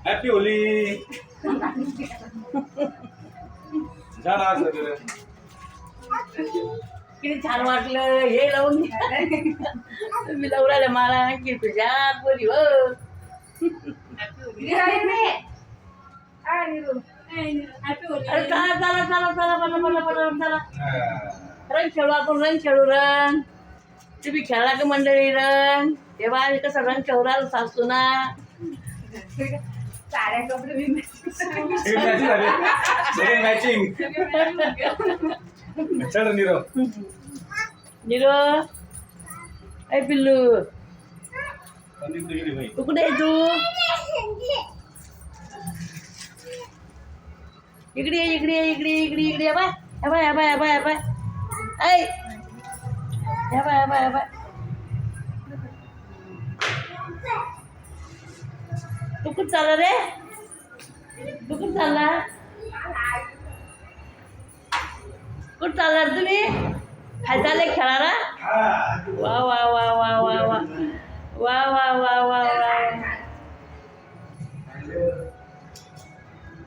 happy Holy झाला सगळं किती छान वाटलं हे लावून तुम्ही लावून राहिले मला की तुझ्या बोली हो अरे चला चला चला चला मला मला मला चला रंग खेळू आपण रंग खेळू रंग तुम्ही खेळला का मंडळी रंग तेव्हा आम्ही कसं रंग खेळू राहिलो सासू ना साड्या कपडे मॅचिंग चल नीरव निरो ऐ पिल्लू भाई तू कुठे आहे तू इकडे ये, इकडे ये, इकडे ये, इकडे ये, इकडे ये, bye bye bye bye bye ऐ बाय बाय बाय तू कुठं चालला रे तू कुठं चालला कुठं चालला रे तुम्ही काय चालले खेळायला वा वा वा वा वा वा वा वा वा वा वा